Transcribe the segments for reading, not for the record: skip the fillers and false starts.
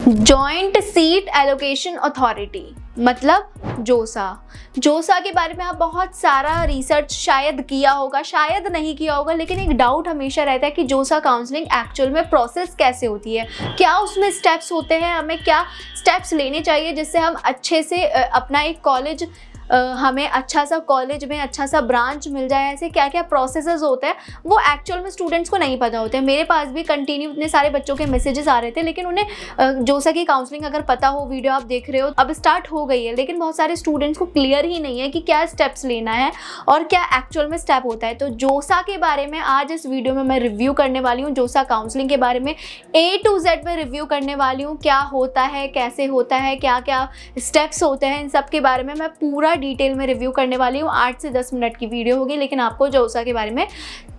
Joint seat allocation authority मतलब जोसा के बारे में आप बहुत सारा रिसर्च शायद किया होगा, शायद नहीं किया होगा, लेकिन एक डाउट हमेशा रहता है कि जोसा काउंसलिंग एक्चुअल में प्रोसेस कैसे होती है, क्या उसमें स्टेप्स होते हैं, हमें क्या स्टेप्स लेने चाहिए जिससे हम अच्छे से अपना एक कॉलेज हमें अच्छा सा कॉलेज में अच्छा सा ब्रांच मिल जाए। ऐसे क्या क्या प्रोसेसेस होते हैं वो एक्चुअल में स्टूडेंट्स को नहीं पता होते हैं। मेरे पास भी कंटिन्यू इतने सारे बच्चों के मैसेजेस आ रहे थे, लेकिन उन्हें जोसा की काउंसलिंग अगर पता हो, वीडियो आप देख रहे हो अब स्टार्ट हो गई है, लेकिन बहुत सारे स्टूडेंट्स को क्लियर ही नहीं है कि क्या स्टेप्स लेना है और क्या एक्चुअल में स्टेप होता है। तो जोसा के बारे में आज इस वीडियो में मैं रिव्यू करने वाली हूँ। जोसा काउंसलिंग के बारे में A to Z में रिव्यू करने वाली हूँ, क्या होता है, कैसे होता है, क्या क्या स्टेप्स होते हैं, इन सब के बारे में मैं पूरा डिटेल में रिव्यू करने वाली हूँ। 8 से 10 मिनट की वीडियो होगी, लेकिन आपको जोसा के बारे में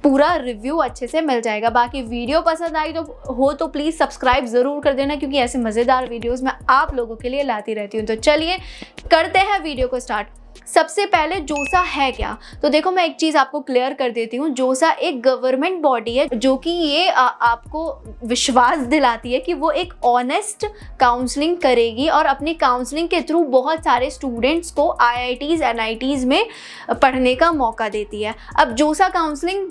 पूरा रिव्यू अच्छे से मिल जाएगा। बाकी वीडियो पसंद आई तो प्लीज़ सब्सक्राइब ज़रूर कर देना, क्योंकि ऐसे मज़ेदार वीडियोस मैं आप लोगों के लिए लाती रहती हूँ। तो चलिए करते हैं वीडियो को स्टार्ट। सबसे पहले जोसा है क्या, तो देखो मैं एक चीज़ आपको क्लियर कर देती हूँ। जोसा एक गवर्नमेंट बॉडी है जो कि ये आपको विश्वास दिलाती है कि वो एक ऑनेस्ट काउंसलिंग करेगी और अपनी काउंसलिंग के थ्रू बहुत सारे स्टूडेंट्स को IITs NITs में पढ़ने का मौका देती है। अब जोसा काउंसलिंग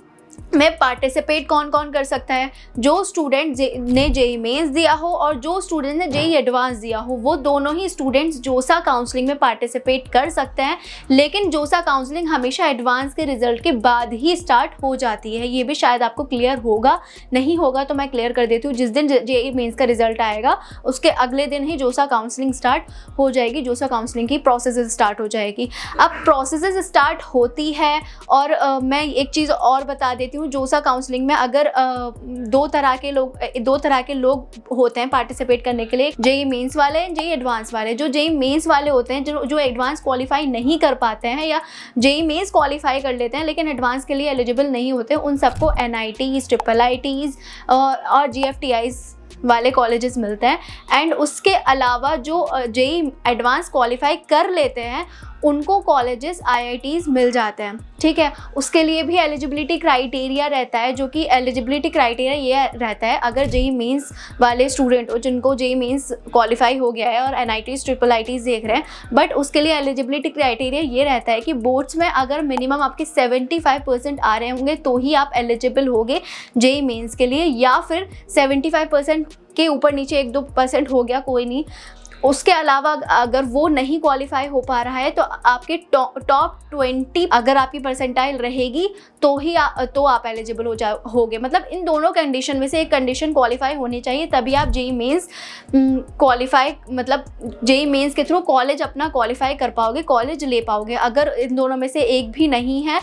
में पार्टिसिपेट कौन कौन कर सकता है? जो स्टूडेंट ने जेई मेंस दिया हो और जो स्टूडेंट ने जेई एडवांस दिया हो, वो दोनों ही स्टूडेंट्स जोसा काउंसलिंग में पार्टिसिपेट कर सकते हैं। लेकिन जोसा काउंसलिंग हमेशा एडवांस के रिजल्ट के बाद ही स्टार्ट हो जाती है। ये भी शायद आपको क्लियर होगा, नहीं होगा तो मैं क्लियर कर देती हूँ। जिस दिन जेई मेंस का रिजल्ट आएगा उसके अगले दिन ही जोसा काउंसलिंग स्टार्ट हो जाएगी, जोसा काउंसलिंग की प्रोसेस स्टार्ट हो जाएगी। अब प्रोसेस स्टार्ट होती है और मैं एक चीज़ और बता देती हूँ। जोसा काउंसलिंग में अगर दो तरह के लोग होते हैं पार्टिसिपेट करने के लिए, जेई मेंस वाले, जेई एडवांस वाले। जो जेई मेंस वाले होते हैं, जो एडवांस क्वालिफाई नहीं कर पाते हैं या जेई मेंस क्वालिफाई कर लेते हैं लेकिन एडवांस के लिए एलिजिबल नहीं होते, उन सबको NITs IITs और GFTIs वाले कॉलेजेस मिलते हैं। एंड उसके अलावा जो जेई एडवांस क्वालिफाई कर लेते हैं उनको कॉलेजेस IITs मिल जाते हैं, ठीक है। उसके लिए भी एलिजिबिलिटी क्राइटेरिया रहता है, जो कि एलिजिबिलिटी क्राइटेरिया ये रहता है, अगर जेई मेंस वाले स्टूडेंट हो जिनको जेई मेंस क्वालिफाई हो गया है और NITs IITs देख रहे हैं, बट उसके लिए एलिजिबिलिटी क्राइटेरिया ये रहता है कि बोर्ड्स में अगर मिनिमम आपके 75% आ रहे होंगे तो ही आप एलिजिबल होगे जेई मेंस के लिए, या फिर 75% के ऊपर नीचे 1-2% हो गया कोई नहीं। उसके अलावा अगर वो नहीं क्वालिफाई हो पा रहा है तो आपके टॉप 20 अगर आपकी परसेंटाइल रहेगी तो ही आप एलिजिबल होगे। मतलब इन दोनों कंडीशन में से एक कंडीशन क्वालिफाई होनी चाहिए, तभी आप जेई मेंस क्वालिफाई, मतलब जेई मेंस के थ्रू कॉलेज अपना क्वालिफाई कर पाओगे, कॉलेज ले पाओगे। अगर इन दोनों में से एक भी नहीं है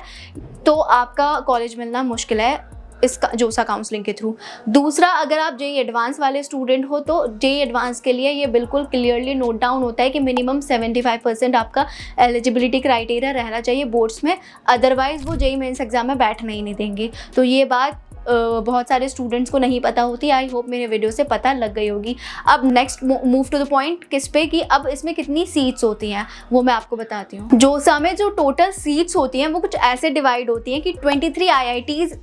तो आपका कॉलेज मिलना मुश्किल है इसका जोसा काउंसलिंग के थ्रू। दूसरा, अगर आप जेई एडवांस वाले स्टूडेंट हो तो जेई एडवांस के लिए ये बिल्कुल क्लियरली नोट डाउन होता है कि मिनिमम 75% आपका एलिजिबिलिटी क्राइटेरिया रहना चाहिए बोर्ड्स में, अदरवाइज वो जेई मेंस एग्जाम में बैठने ही नहीं देंगे। तो ये बात बहुत सारे स्टूडेंट्स को नहीं पता होती। आई होप मेरे वीडियो से पता लग गई होगी। अब next move to the point किस पे, कि अब इसमें कितनी सीट्स होती हैं वो मैं आपको बताती हूँ। जोसा में जो टोटल सीट्स होती हैं वो कुछ ऐसे डिवाइड होती हैं कि 23 IITs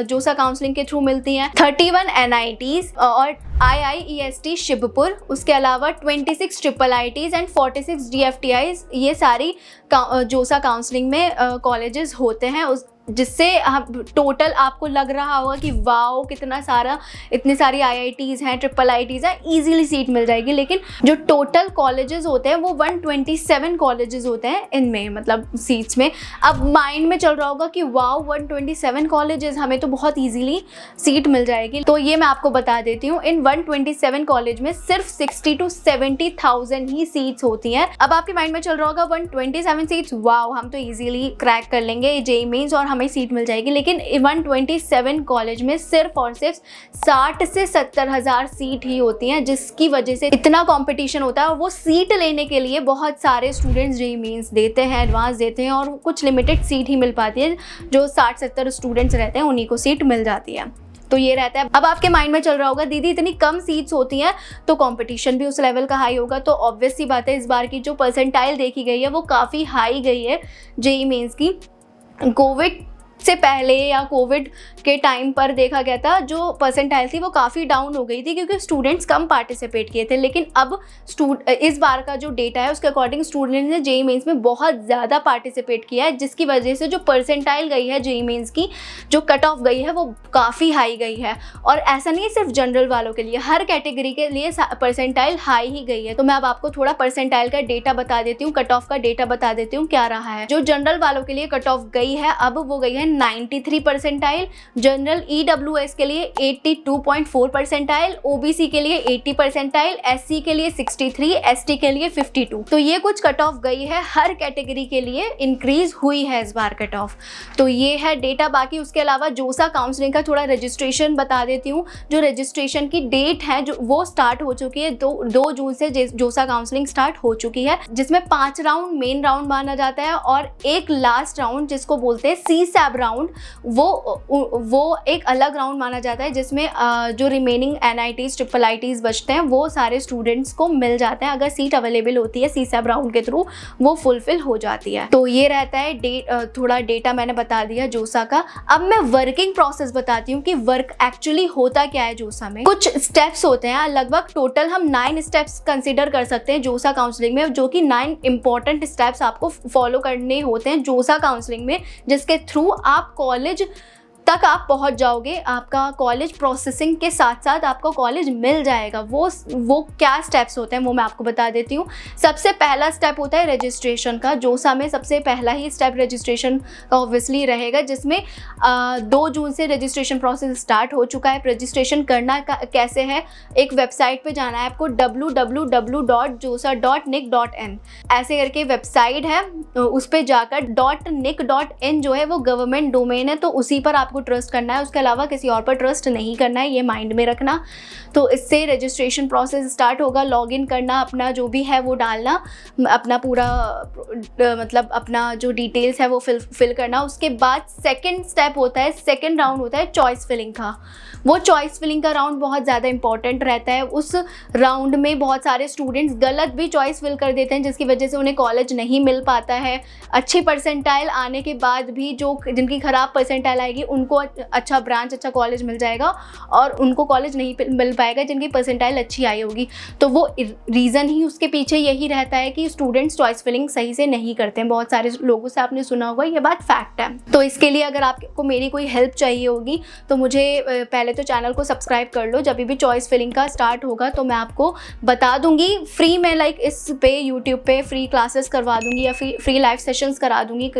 जोसा काउंसलिंग के थ्रू मिलती हैं, 31 NITs और IIEST शिवपुर, उसके अलावा 26 IIITs एंड 46 GFTIs, ये सारी जोसा काउंसलिंग में कॉलेजेस होते हैं। जिससे टोटल आपको लग रहा होगा कि वाओ इतनी सारी IITs हैं, IIITs हैं, ईजिली सीट मिल जाएगी। लेकिन जो टोटल कॉलेजेस होते हैं वो 127 कॉलेजेस होते हैं इनमें, मतलब सीट्स में। अब माइंड में चल रहा होगा कि वाओ 127 कॉलेजेस, हमें तो बहुत ईजिली सीट मिल जाएगी। तो ये मैं आपको बता देती हूँ, इन 127 कॉलेज में सिर्फ 60 to 70,000 ही सीट्स होती हैं। अब आपके माइंड में चल रहा होगा 127 सीट्स, वाओ हम तो ईजिली क्रैक कर लेंगे जेई मेंस और हमें सीट मिल जाएगी। लेकिन 127 कॉलेज में सिर्फ और सिर्फ 60 से 70 हज़ार सीट ही होती हैं, जिसकी वजह से इतना कंपटीशन होता है। और वो सीट लेने के लिए बहुत सारे स्टूडेंट्स जेई मेंस देते हैं, एडवांस देते हैं, और कुछ लिमिटेड सीट ही मिल पाती है। जो 60-70 स्टूडेंट्स रहते हैं उन्हीं को सीट मिल जाती है। तो ये रहता है। अब आपके माइंड में चल रहा होगा दीदी इतनी कम सीट्स होती हैं तो कंपटीशन भी उस लेवल का हाई होगा। तो ऑब्वियस सी बात है, इस बार की जो परसेंटाइल देखी गई है वो काफ़ी हाई गई है जेई मेंस की। कोविड से पहले या कोविड के टाइम पर देखा गया था, जो परसेंटाइल थी वो काफ़ी डाउन हो गई थी क्योंकि स्टूडेंट्स कम पार्टिसिपेट किए थे। लेकिन अब इस बार का जो डेटा है उसके अकॉर्डिंग स्टूडेंट्स ने जेईई मेंस में बहुत ज़्यादा पार्टिसिपेट किया है, जिसकी वजह से जो परसेंटाइल गई है जेईई मेंस की, जो कट ऑफ गई है वो काफ़ी हाई गई है। और ऐसा नहीं है सिर्फ जनरल वालों के लिए, हर कैटेगरी के लिए परसेंटाइल हाई ही गई है। तो मैं अब आपको थोड़ा परसेंटाइल का डेटा बता देती हूँ, कट ऑफ का डेटा बता देती हूँ क्या रहा है। जो जनरल वालों के लिए कट ऑफ गई है अब वो गई है 93 परसेंटाइल, जनरल ईडब्ल्यूएस के लिए 82.4 परसेंटाइल, ओबीसी के लिए 80 परसेंटाइल, एससी के लिए 63, एसटी के लिए 52। तो ये कुछ कट ऑफ गई है, हर कैटेगरी के लिए इंक्रीज हुई है इस बार कट ऑफ। तो ये है डेटा। बाकी उसके अलावा जोसा काउंसलिंग का थोड़ा रजिस्ट्रेशन बता देती हूँ। जो रजिस्ट्रेशन की डेट है जो वो स्टार्ट हो चुकी है, 2 जून से जोसा काउंसलिंग स्टार्ट हो चुकी है, जिसमें 5 राउंड मेन राउंड माना जाता है और एक लास्ट राउंड जिसको बोलते हैं CSAB राउंड, वो एक अलग राउंड माना जाता है, जिसमें जो रिमेनिंग NITs IITs बचते हैं वो सारे स्टूडेंट्स को मिल जाते हैं। अगर सीट अवेलेबल होती है CSAB राउंड के थ्रू वो फुलफिल हो जाती है। तो ये रहता है थोड़ा डेटा मैंने बता दिया जोसा का। अब मैं वर्किंग प्रोसेस बताती हूँ कि वर्क एक्चुअली होता क्या है जोसा में। कुछ स्टेप्स होते हैं, लगभग टोटल हम 9 स्टेप्स कंसिडर कर सकते हैं जोसा काउंसलिंग में, जो कि 9 इंपॉर्टेंट स्टेप्स आपको फॉलो करने होते हैं जोसा काउंसलिंग में, जिसके थ्रू आप कॉलेज तक आप पहुंच जाओगे। आपका कॉलेज प्रोसेसिंग के साथ साथ आपको कॉलेज मिल जाएगा। वो क्या स्टेप्स होते हैं वो मैं आपको बता देती हूँ। सबसे पहला स्टेप होता है रजिस्ट्रेशन का। जोसा में सबसे पहला ही स्टेप रजिस्ट्रेशन का ऑब्वियसली रहेगा, जिसमें 2 जून से रजिस्ट्रेशन प्रोसेस स्टार्ट हो चुका है। रजिस्ट्रेशन करना कैसे है, एक वेबसाइट पे जाना है आपको www.josa.nic.in ऐसे करके वेबसाइट है, उस पर जाकर .nic.in जो है वो गवर्नमेंट डोमेन है, तो उसी पर आपको ट्रस्ट करना है, उसके अलावा किसी और पर ट्रस्ट नहीं करना है, ये माइंड में रखना। तो इससे रजिस्ट्रेशन प्रोसेस स्टार्ट होगा। लॉगिन करना, अपना जो भी है वो डालना, अपना पूरा मतलब अपना जो डिटेल्स है वो फिल करना। उसके बाद सेकंड स्टेप होता है, सेकंड राउंड होता है चॉइस फिलिंग का। वो चॉइस फिलिंग का राउंड बहुत ज़्यादा इंपॉर्टेंट रहता है। उस राउंड में बहुत सारे स्टूडेंट्स गलत भी चॉइस फिल कर देते हैं, जिसकी वजह से उन्हें कॉलेज नहीं मिल पाता है। अच्छी परसेंटाइल आने के बाद भी जिनकी ख़राब परसेंटाइल आएगी उनको अच्छा ब्रांच, अच्छा कॉलेज मिल जाएगा, और उनको कॉलेज नहीं मिल पाएगा जिनकी परसेंटाइल अच्छी आई होगी। तो वो रीज़न ही उसके पीछे यही रहता है कि स्टूडेंट्स चॉइस फिलिंग सही से नहीं करते हैं। बहुत सारे लोगों से आपने सुना होगा, ये बात फैक्ट है। तो इसके लिए अगर आपको मेरी कोई हेल्प चाहिए होगी तो मुझे पहले तो चैनल को सब्सक्राइब कर लो। जब भी चॉइस फिलिंग का स्टार्ट होगा तो मैं आपको बता दूंगी फ्री में, लाइक इस पे यूट्यूब पे फ्री क्लासेस करवा दूंगी या फ्री लाइव सेशंस करा दूंगी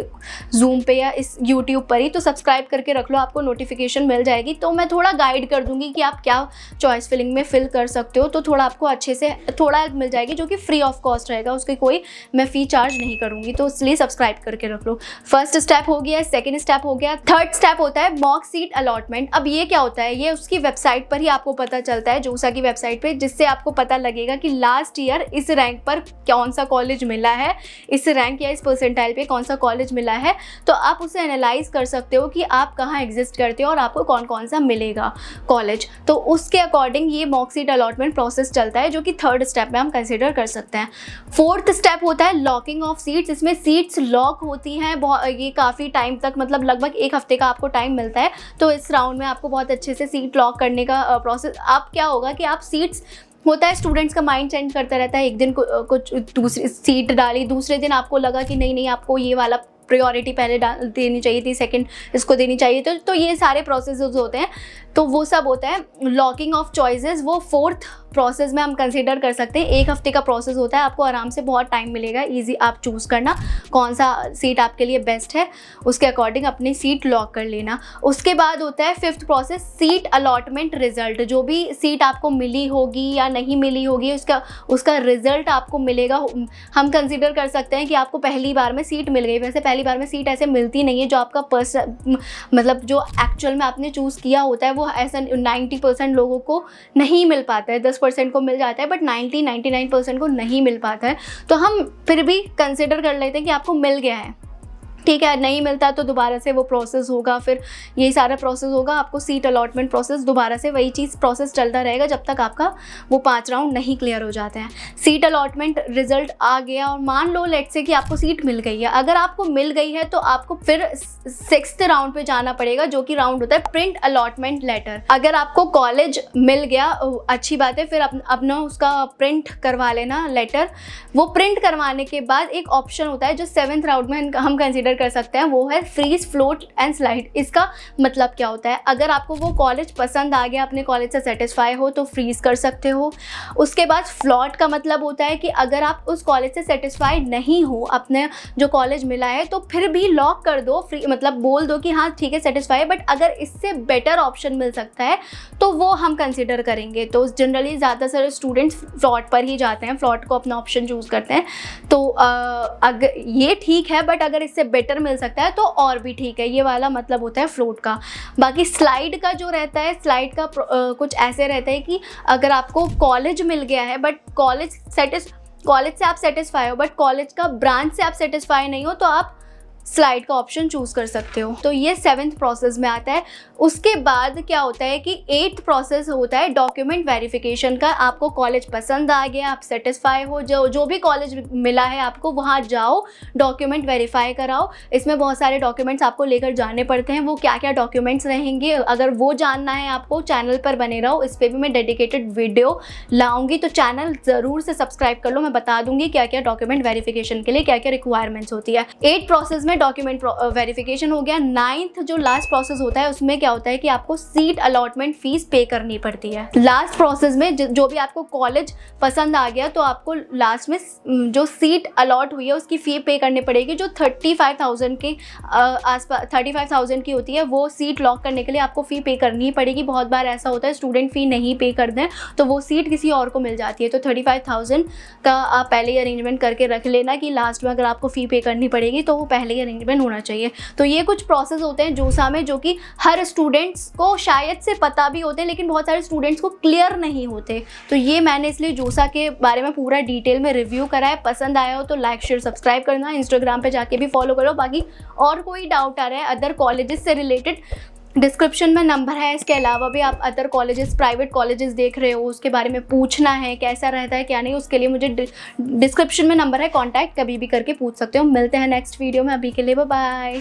जूम पे या इस यूट्यूब पर ही। तो सब्सक्राइब करके रख लो, आपको नोटिफिकेशन मिल जाएगी। तो मैं थोड़ा गाइड कर दूंगी कि आप क्या चॉइस फिलिंग में फिल कर सकते हो, तो थोड़ा आपको अच्छे से थोड़ा हेल्प मिल जाएगी, जो कि फ्री ऑफ कॉस्ट रहेगा, उसकी कोई मैं फ़ी चार्ज नहीं करूँगी। तो इसलिए सब्सक्राइब करके रख लो। फर्स्ट स्टेप हो गया, सेकेंड स्टेप हो गया, थर्ड स्टेप होता है मॉक सीट अलॉटमेंट। अब ये क्या होता है, ये उसकी वेबसाइट पर ही आपको पता चलता है, जोसा की वेबसाइट पर, जिससे आपको पता लगेगा कि लास्ट ईयर इस रैंक पर कौन सा कॉलेज मिला है, इस रैंक या इस परसेंटाइल पे कौन सा कॉलेज मिला है। तो आप उसे एनालाइज कर सकते हो कि आप कहाँ एग्जिस्ट करते हो और आपको कौन कौन सा मिलेगा कॉलेज। तो उसके अकॉर्डिंग ये मॉक सीट अलॉटमेंट प्रोसेस चलता है, जो कि थर्ड स्टेप में हम कंसिडर कर सकते हैं। फोर्थ स्टेप होता है लॉकिंग ऑफ सीट्स। इसमें सीट्स लॉक होती हैं ये काफ़ी टाइम तक, मतलब लगभग 1 हफ्ते का आपको टाइम मिलता है। तो इस राउंड में आपको बहुत अच्छे से सीट लॉक करने का प्रोसेस, आप क्या होगा कि आप सीट्स होता है, स्टूडेंट्स का माइंड चेंज करता रहता है। एक दिन कुछ दूसरी सीट डाली, दूसरे दिन आपको लगा कि नहीं आपको ये वाला प्रायोरिटी पहले देनी चाहिए थी, सेकंड इसको देनी चाहिए। तो ये सारे प्रोसेसेस होते हैं, तो वो सब होता है लॉकिंग ऑफ चॉइसेस। वो फोर्थ प्रोसेस में हम कंसीडर कर सकते हैं। 1 हफ्ते का प्रोसेस होता है, आपको आराम से बहुत टाइम मिलेगा, इजी आप चूज़ करना कौन सा सीट आपके लिए बेस्ट है, उसके अकॉर्डिंग अपनी सीट लॉक कर लेना। उसके बाद होता है fifth process seat allotment result. जो भी सीट आपको मिली होगी या नहीं मिली होगी उसका रिजल्ट आपको मिलेगा। हम कंसिडर कर सकते हैं कि आपको पहली बार में सीट मिल गई। वैसे पहली बार में सीट ऐसे मिलती नहीं है, जो आपका मतलब जो एक्चुअल में आपने चूज़ किया होता है वो ऐसा 90% लोगों को नहीं मिल पाता है। 10% को मिल जाता है, बट 99% को नहीं मिल पाता है। तो हम फिर भी कंसिडर कर लेते हैं कि आपको मिल गया है, ठीक है। नहीं मिलता तो दोबारा से वो प्रोसेस होगा, फिर यही सारा प्रोसेस होगा, आपको सीट अलॉटमेंट प्रोसेस दोबारा से वही चीज़ प्रोसेस चलता रहेगा जब तक आपका वो 5 राउंड नहीं क्लियर हो जाते हैं। सीट अलॉटमेंट रिजल्ट आ गया और मान लो लेट्स से कि आपको सीट मिल गई है। अगर आपको मिल गई है तो आपको फिर 6th राउंड पे जाना पड़ेगा, जो कि राउंड होता है प्रिंट अलॉटमेंट लेटर। अगर आपको कॉलेज मिल गया अच्छी बात है, फिर अपना उसका प्रिंट करवा लेना लेटर। वो प्रिंट करवाने के बाद एक ऑप्शन होता है जो 7th राउंड में हम कंसिडर कर सकते हैं, वो है फ्रीज, फ्लोट एंड स्लाइड। इसका मतलब क्या होता है? अगर आपको वो कॉलेज पसंद आ गया, अपने कॉलेज से सेटिस्फाई हो तो फ्रीज कर सकते हो। उसके बाद फ्लॉट का मतलब होता है कि अगर आप उस कॉलेज से सेटिस्फाइड नहीं हो, अपने जो कॉलेज मिला है, तो फिर भी लॉक कर दो, फ्री मतलब बोल दो कि हाँ ठीक है सेटिस्फाई है, बट अगर इससे बेटर ऑप्शन मिल सकता है तो वो हम कंसिडर करेंगे। तो जनरली ज़्यादा सारे स्टूडेंट्स फ्लॉट पर ही जाते हैं, फ्लॉट को अपना ऑप्शन चूज़ करते हैं। तो अगर ये ठीक है, बट अगर इससे बेटर मिल सकता है तो और भी ठीक है। ये वाला मतलब होता है फ्लोट का। बाकी स्लाइड का जो रहता है, स्लाइड का कुछ ऐसे रहता है कि अगर आपको कॉलेज मिल गया है बट कॉलेज से आप सेटिस्फाई हो, बट कॉलेज का ब्रांच से आप सेटिस्फाई नहीं हो, तो आप स्लाइड का ऑप्शन चूज़ कर सकते हो। तो ये 7th प्रोसेस में आता है। उसके बाद क्या होता है कि 8th प्रोसेस होता है डॉक्यूमेंट वेरिफिकेशन का। आपको कॉलेज पसंद आ गया, आप सेटिस्फाई हो, जो भी कॉलेज मिला है आपको, वहाँ जाओ, डॉक्यूमेंट वेरीफाई कराओ। इसमें बहुत सारे डॉक्यूमेंट्स आपको लेकर जाने पड़ते हैं। वो क्या क्या डॉक्यूमेंट्स रहेंगे, अगर वो जानना है आपको, चैनल पर बने रहो। इस पर भी मैं डेडिकेटेड वीडियो लाऊंगी, तो चैनल ज़रूर से सब्सक्राइब कर लो। मैं बता दूंगी क्या क्या डॉक्यूमेंट वेरिफिकेशन के लिए क्या क्या रिक्वायरमेंट्स होती है। 8 प्रोसेस में डॉक्यूमेंट वेरिफिकेशन हो गया। 9th जो लास्ट प्रोसेस होता है, उसमें क्या होता है कि आपको सीट अलॉटमेंट फीस पे करनी पड़ती है। लास्ट प्रोसेस में जो भी आपको कॉलेज पसंद आ गया, तो आपको लास्ट में जो सीट अलॉट हुई है उसकी फ़ी पे करनी पड़ेगी, जो 35,000 के आसपास 35,000 की होती है। वो सीट लॉक करने के लिए आपको फ़ी पे करनी ही पड़ेगी। बहुत बार ऐसा होता है स्टूडेंट फ़ी नहीं पे कर दें तो वो सीट किसी और को मिल जाती है। तो 35,000 का आप पहले ही अरेंजमेंट करके रख लेना कि लास्ट में अगर आपको फ़ी पे करनी पड़ेगी तो वो पहले ही अरेंजमेंट होना चाहिए। तो ये कुछ प्रोसेस होते हैं जोसा में, जो कि हर स्टूडेंट्स को शायद से पता भी होते हैं, लेकिन बहुत सारे स्टूडेंट्स को क्लियर नहीं होते। तो ये मैंने इसलिए जोसा के बारे में पूरा डिटेल में रिव्यू करा है। पसंद आया हो तो लाइक शेयर सब्सक्राइब करना, इंस्टाग्राम पे जाके भी फॉलो करो। बाकी और कोई डाउट आ रहा है अदर कॉलेजेस से रिलेटेड, डिस्क्रिप्शन में नंबर है। इसके अलावा भी आप अदर कॉलेजेस, प्राइवेट कॉलेजेस देख रहे हो, उसके बारे में पूछना है कैसा रहता है क्या नहीं, उसके लिए मुझे डिस्क्रिप्शन में नंबर है, कांटेक्ट कभी भी करके पूछ सकते हो। मिलते हैं नेक्स्ट वीडियो में, अभी के लिए बाय बाय।